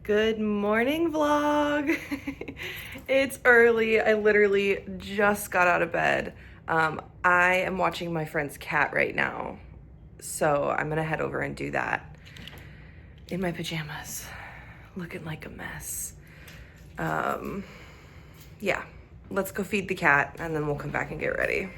Good morning, vlog. It's early. I literally just got out of bed. I am watching my friend's cat right now, so I'm gonna head over and do that in my pajamas, looking like a mess. Yeah, let's go feed the cat and then we'll come back and get ready.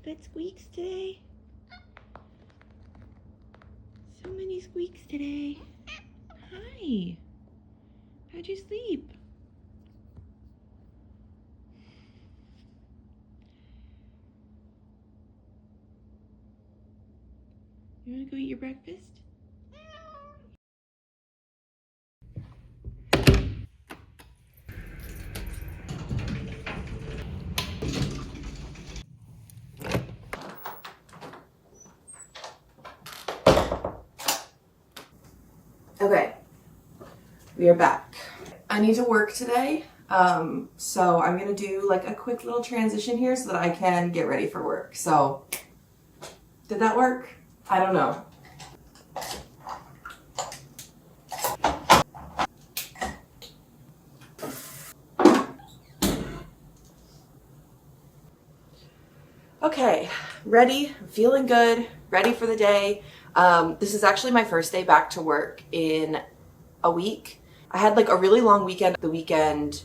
Good squeaks today. So many squeaks today. Hi. How'd you sleep? You wanna go eat your breakfast? Okay, we are back. I need to work today, so I'm gonna do like a quick little transition here so that I can get ready for work. So, did that work? I don't know. Okay, ready, I'm feeling good, ready for the day. This is actually my first day back to work in a week. I had like a really long weekend, the weekend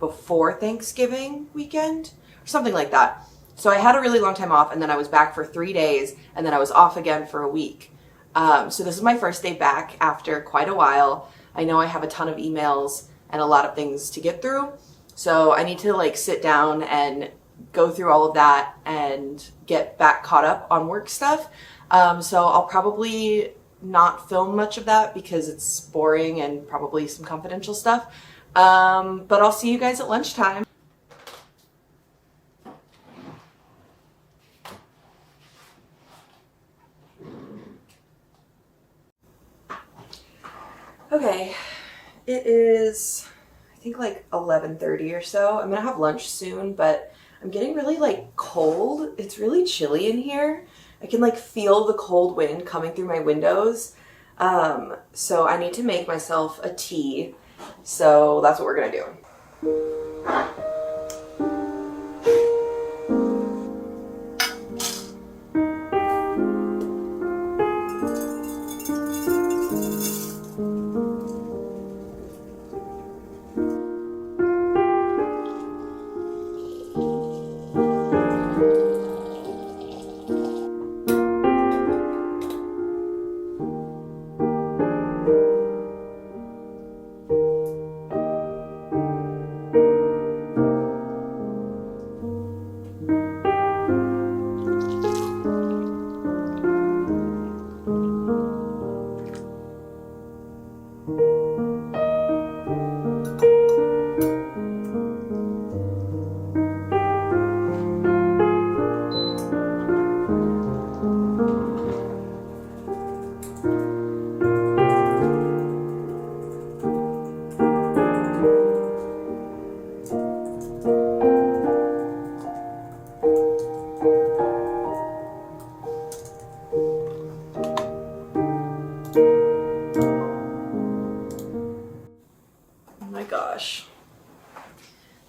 before Thanksgiving weekend, or something like that. So I had a really long time off, and then I was back for 3 days, and then I was off again for a week. So this is my first day back after quite a while. I know I have a ton of emails and a lot of things to get through. So I need to like sit down and go through all of that and get back caught up on work stuff. So I'll probably not film much of that because it's boring and probably some confidential stuff. But I'll see you guys at lunchtime. Okay, it is, I think like 11:30 or so. I'm gonna have lunch soon, but I'm getting really like cold. It's really chilly in here. I can like feel the cold wind coming through my windows. So I need to make myself a tea. So that's what we're gonna do.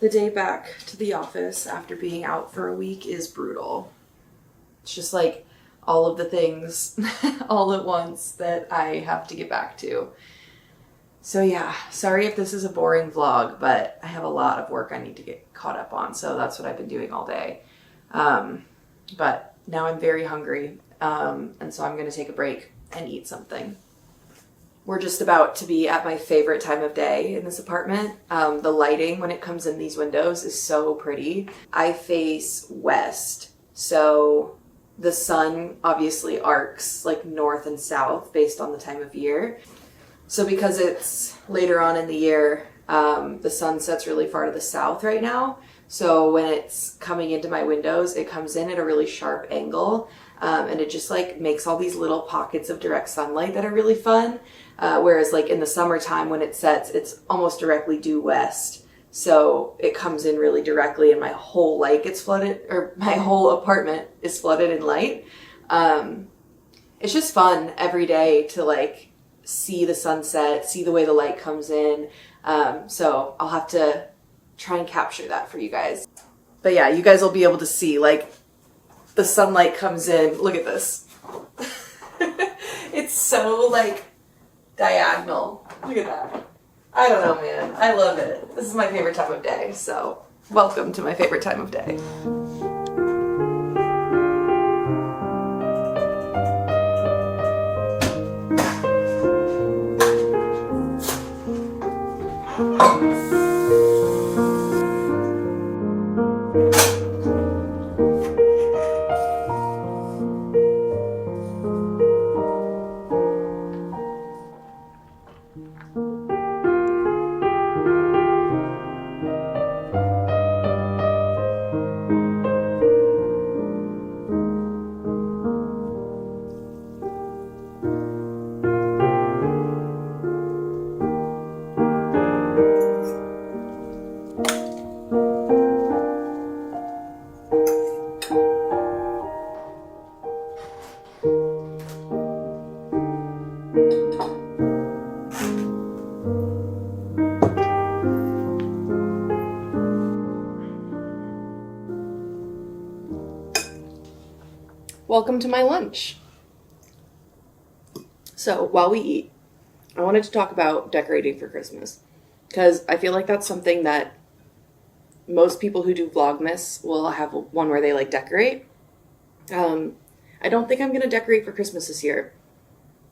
The day back to the office after being out for a week is brutal. It's just like all of the things all at once that I have to get back to. So yeah, sorry if this is a boring vlog, but I have a lot of work I need to get caught up on, so that's what I've been doing all day. But now I'm very hungry, and so I'm gonna take a break and eat something. We're just about to be at my favorite time of day in this apartment. The lighting when it comes in these windows is so pretty. I face west, so the sun obviously arcs like north and south based on the time of year. So because it's later on in the year, the sun sets really far to the south right now. So when it's coming into my windows, it comes in at a really sharp angle. And it just like makes all these little pockets of direct sunlight that are really fun. Whereas like in the summertime when it sets, it's almost directly due west. So it comes in really directly and my whole light gets flooded, or my whole apartment is flooded in light. It's just fun every day to like see the sunset, see the way the light comes in. So I'll have to try and capture that for you guys. But yeah, you guys will be able to see like the sunlight comes in. Look at this. It's so like diagonal. Look at that. I don't know, man. I love it. This is my favorite time of day. So welcome to my favorite time of day. Welcome to my lunch. So while we eat, I wanted to talk about decorating for Christmas because I feel like that's something that most people who do Vlogmas will have one where they like decorate. I don't think I'm going to decorate for Christmas this year.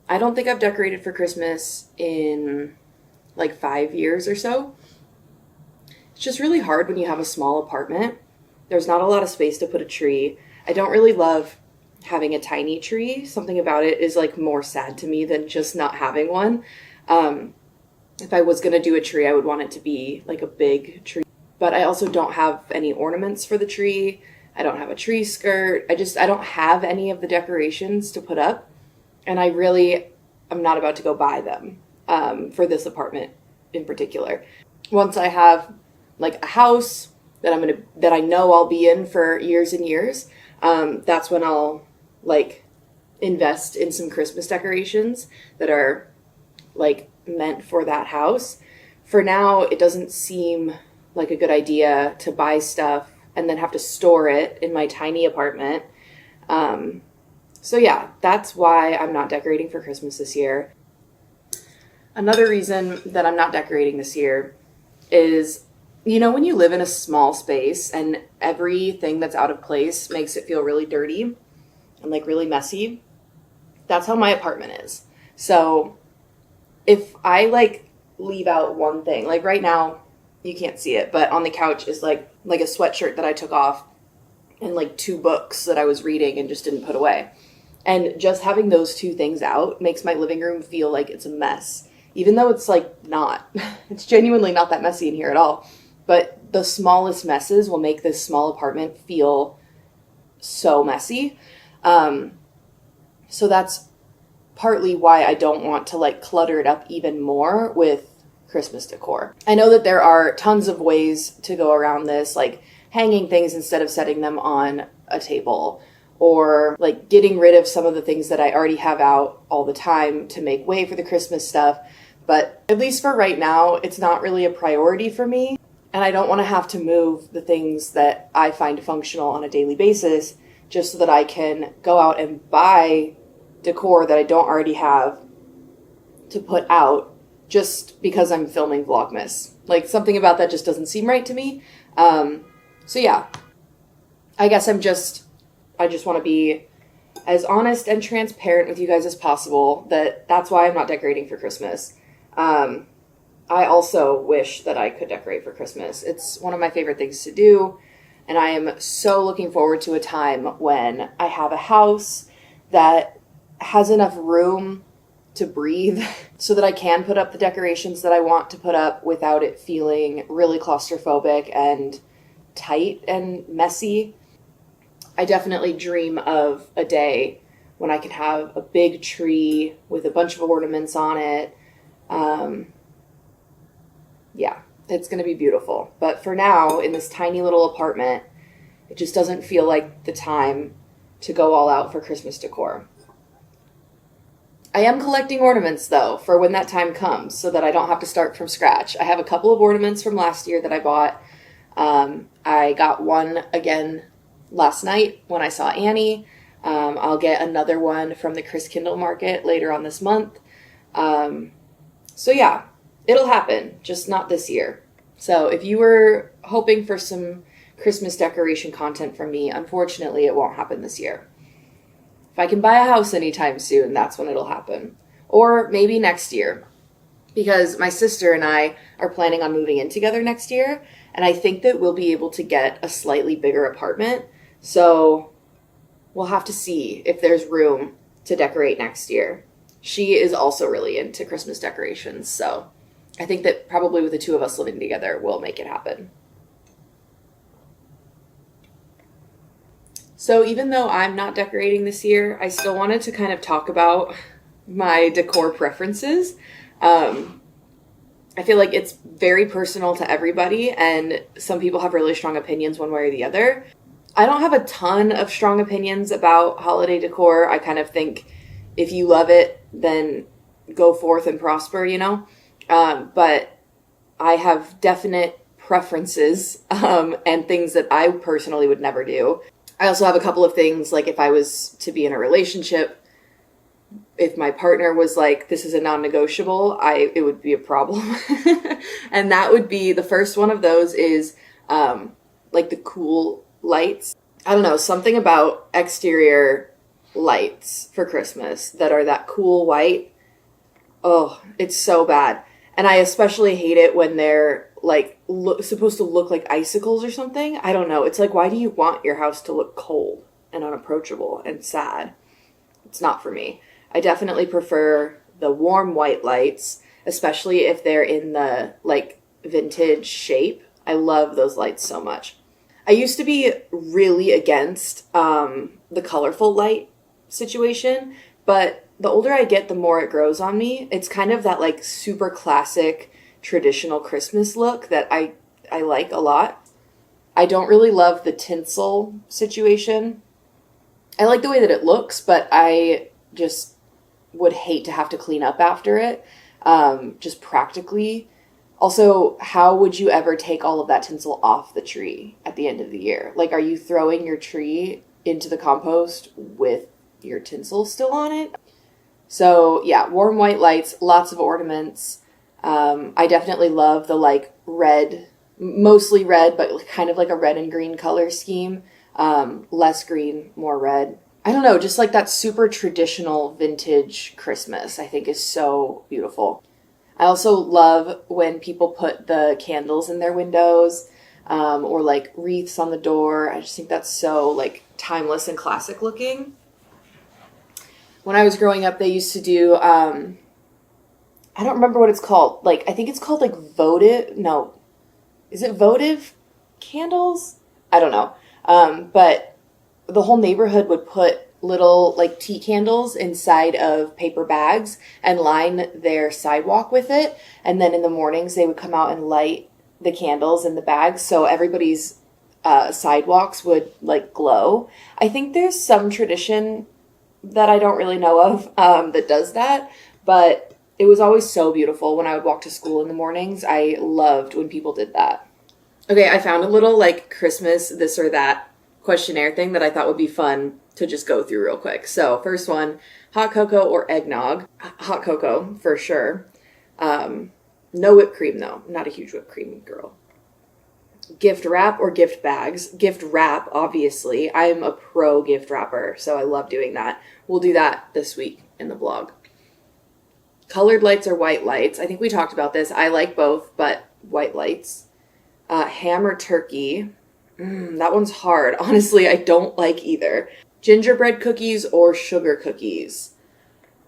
I don't think I've decorated for Christmas in like 5 years or so. It's just really hard when you have a small apartment. There's not a lot of space to put a tree. I don't really love having a tiny tree. Something about it is like more sad to me than just not having one. If I was going to do a tree, I would want it to be like a big tree. But I also don't have any ornaments for the tree. I don't have a tree skirt. I don't have any of the decorations to put up. And I'm not about to go buy them for this apartment in particular. Once I have like a house that I know I'll be in for years and years, that's when I'll like invest in some Christmas decorations that are like meant for that house. For now, it doesn't seem like a good idea to buy stuff and then have to store it in my tiny apartment. So yeah, that's why I'm not decorating for Christmas this year. Another reason that I'm not decorating this year is, you know, when you live in a small space and everything that's out of place makes it feel really dirty and like really messy, that's how my apartment is. So if I like leave out one thing, like right now, you can't see it, but on the couch is like a sweatshirt that I took off and like 2 books that I was reading and just didn't put away. And just having those 2 things out makes my living room feel like it's a mess, even though it's like not. It's genuinely not that messy in here at all. But the smallest messes will make this small apartment feel so messy. So that's partly why I don't want to like clutter it up even more with Christmas decor. I know that there are tons of ways to go around this, like hanging things instead of setting them on a table, or like getting rid of some of the things that I already have out all the time to make way for the Christmas stuff. But at least for right now, it's not really a priority for me. And I don't want to have to move the things that I find functional on a daily basis just so that I can go out and buy decor that I don't already have to put out just because I'm filming Vlogmas. Like, something about that just doesn't seem right to me. So yeah, I guess I just want to be as honest and transparent with you guys as possible that's why I'm not decorating for Christmas. I also wish that I could decorate for Christmas. It's one of my favorite things to do, and I am so looking forward to a time when I have a house that has enough room to breathe so that I can put up the decorations that I want to put up without it feeling really claustrophobic and tight and messy. I definitely dream of a day when I can have a big tree with a bunch of ornaments on it. Yeah, it's going to be beautiful. But for now, in this tiny little apartment, it just doesn't feel like the time to go all out for Christmas decor. I am collecting ornaments, though, for when that time comes, so that I don't have to start from scratch. I have a couple of ornaments from last year that I bought. I got one again last night when I saw Annie. I'll get another one from the Chris Kindle Market later on this month. So yeah, it'll happen, just not this year. So if you were hoping for some Christmas decoration content from me, unfortunately, it won't happen this year. If I can buy a house anytime soon, that's when it'll happen. Or maybe next year, because my sister and I are planning on moving in together next year, and I think that we'll be able to get a slightly bigger apartment. So we'll have to see if there's room to decorate next year. She is also really into Christmas decorations, so I think that probably with the two of us living together, we'll make it happen. So even though I'm not decorating this year, I still wanted to kind of talk about my decor preferences. I feel like it's very personal to everybody, and some people have really strong opinions one way or the other. I don't have a ton of strong opinions about holiday decor. I kind of think if you love it, then go forth and prosper, you know? But I have definite preferences and things that I personally would never do. I also have a couple of things, like if I was to be in a relationship, if my partner was like, this is a non-negotiable, it would be a problem. And that would be, the first one of those is like the cool lights. I don't know, something about exterior lights for Christmas that are that cool white. Oh, it's so bad. And I especially hate it when they're like supposed to look like icicles or something. I don't know. It's like, why do you want your house to look cold and unapproachable and sad? It's not for me. I definitely prefer the warm white lights, especially if they're in the like vintage shape. I love those lights so much. I used to be really against the colorful light situation, but the older I get, the more it grows on me. It's kind of that like super classic traditional Christmas look that I like a lot. I don't really love the tinsel situation. I like the way that it looks, but I just would hate to have to clean up after it, just practically. Also, how would you ever take all of that tinsel off the tree at the end of the year? Like, are you throwing your tree into the compost with your tinsel still on it? So yeah, warm white lights, lots of ornaments. I definitely love the like red, mostly red, but kind of like a red and green color scheme. Less green, more red. I don't know, just like that super traditional vintage Christmas, I think is so beautiful. I also love when people put the candles in their windows, or like wreaths on the door. I just think that's so like timeless and classic looking. When I was growing up, they used to do, I don't remember what it's called. Like, I think it's called like votive. No, is it votive candles? I don't know. But the whole neighborhood would put little like tea candles inside of paper bags and line their sidewalk with it. And then in the mornings, they would come out and light the candles in the bags. So everybody's sidewalks would like glow. I think there's some tradition that I don't really know of that does that, but it was always so beautiful when I would walk to school in the mornings. I loved when people did that. Okay, I found a little like Christmas this or that questionnaire thing that I thought would be fun to just go through real quick. So first one, hot cocoa or eggnog? Hot cocoa for sure. No whipped cream though. Not a huge whipped cream girl. Gift wrap or gift bags? Gift wrap, obviously. I'm a pro gift wrapper, so I love doing that. We'll do that this week in the vlog. Colored lights or white lights? I think we talked about this. I like both, but white lights. Ham or turkey? That one's hard. Honestly, I don't like either. Gingerbread cookies or sugar cookies?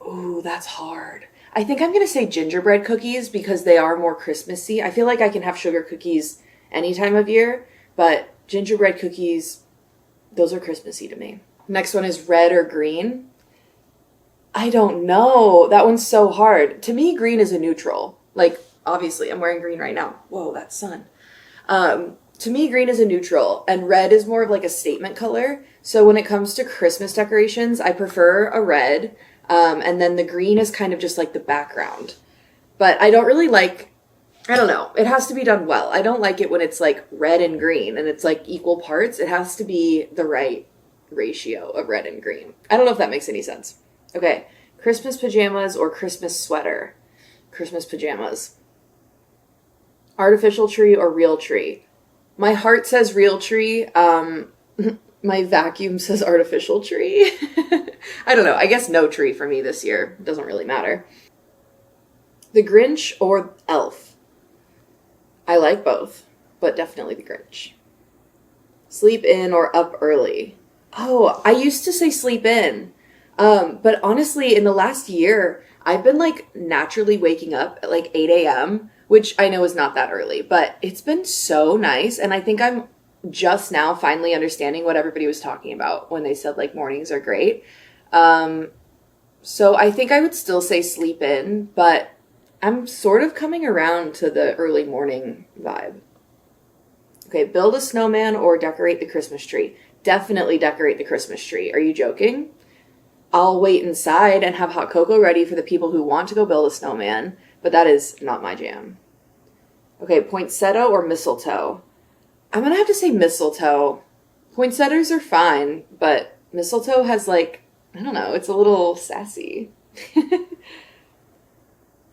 Ooh, that's hard. I think I'm going to say gingerbread cookies because they are more Christmassy. I feel like I can have sugar cookies any time of year, but Gingerbread cookies, those are Christmassy to me. Next one is red or green. I don't know. That one's so hard. To me, green is a neutral. Like, obviously, I'm wearing green right now. Whoa, that's sun. To me, green is a neutral, and red is more of like a statement color. So when it comes to Christmas decorations, I prefer a red, and then the green is kind of just like the background. But I don't really like, I don't know, it has to be done well. I don't like it when it's like red and green and it's like equal parts. It has to be the right ratio of red and green. I don't know if that makes any sense. Okay, Christmas pajamas or Christmas sweater? Christmas pajamas. Artificial tree or real tree? My heart says real tree. My vacuum says artificial tree. I don't know. I guess no tree for me this year. It doesn't really matter. The Grinch or Elf? I like both, but definitely the Grinch. Sleep in or up early? Oh, I used to say sleep in. But honestly, in the last year, I've been like naturally waking up at like 8 a.m., which I know is not that early, but it's been so nice. And I think I'm just now finally understanding what everybody was talking about when they said like mornings are great. So I think I would still say sleep in, but I'm sort of coming around to the early morning vibe. Okay, build a snowman or decorate the Christmas tree. Definitely decorate the Christmas tree. Are you joking? I'll wait inside and have hot cocoa ready for the people who want to go build a snowman, but that is not my jam. Okay, poinsettia or mistletoe? I'm gonna have to say mistletoe. Poinsettias are fine, but mistletoe has like, I don't know, it's a little sassy.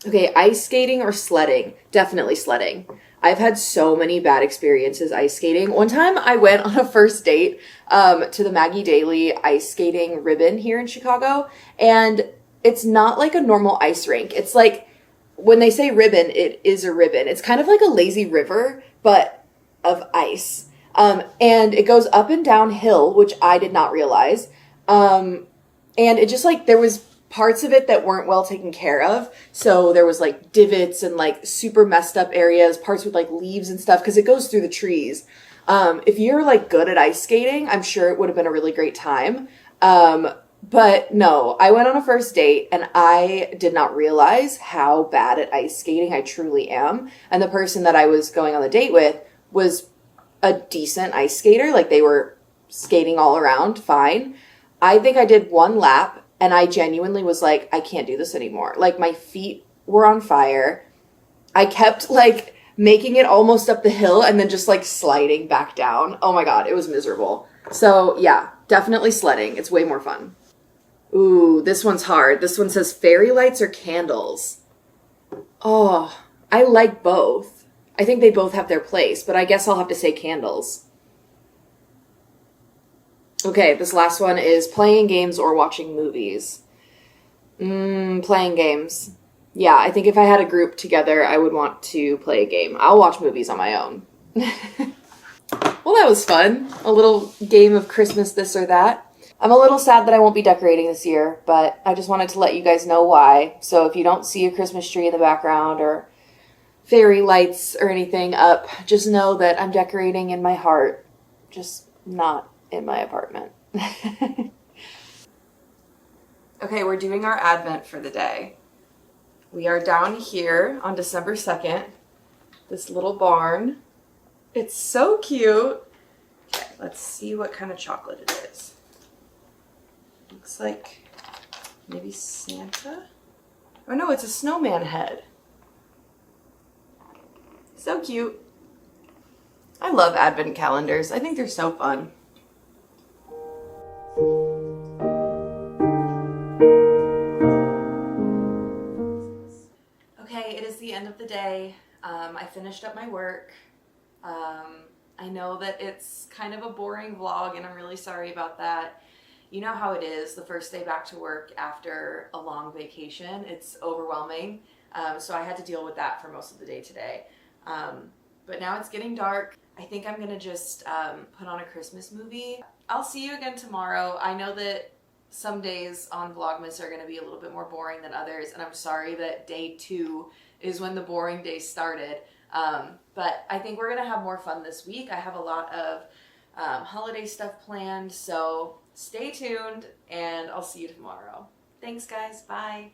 Okay, ice skating or sledding? Definitely sledding. I've had so many bad experiences ice skating. One time I went on a first date to the Maggie Daly ice skating ribbon here in Chicago, and it's not like a normal ice rink. It's like, when they say ribbon, it is a ribbon. It's kind of like a lazy river, but of ice. And it goes up and down hill, which I did not realize. And it just like, there was parts of it that weren't well taken care of. So there was like divots and like super messed up areas, parts with like leaves and stuff, because it goes through the trees. If you're like good at ice skating, I'm sure it would have been a really great time. But no, I went on a first date and I did not realize how bad at ice skating I truly am. And the person that I was going on the date with was a decent ice skater. Like they were skating all around fine. I think I did one lap and I genuinely was like, I can't do this anymore. Like my feet were on fire. I kept like making it almost up the hill and then just like sliding back down. Oh my God, it was miserable. So yeah, definitely sledding. It's way more fun. Ooh, this one's hard. This one says fairy lights or candles. Oh, I like both. I think they both have their place, but I guess I'll have to say candles. Okay, this last one is playing games or watching movies. Playing games. Yeah, I think if I had a group together, I would want to play a game. I'll watch movies on my own. Well, that was fun. A little game of Christmas this or that. I'm a little sad that I won't be decorating this year, but I just wanted to let you guys know why. So if you don't see a Christmas tree in the background or fairy lights or anything up, just know that I'm decorating in my heart, just not in my apartment. Okay, we're doing our Advent for the day. We are down here on December 2nd, this little barn. It's so cute. Okay, let's see what kind of chocolate it is. Looks like maybe Santa? Oh no, it's a snowman head. So cute. I love Advent calendars. I think they're so fun. Okay, it is the end of the day. I finished up my work. I know that it's kind of a boring vlog and I'm really sorry about that. You know how it is, the first day back to work after a long vacation. It's overwhelming. So I had to deal with that for most of the day today. But now it's getting dark. I think I'm gonna just put on a Christmas movie. I'll see you again tomorrow. I know that some days on Vlogmas are gonna be a little bit more boring than others, and I'm sorry that day 2 is when the boring days started. But I think we're gonna have more fun this week. I have a lot of holiday stuff planned, so stay tuned and I'll see you tomorrow. Thanks guys, bye.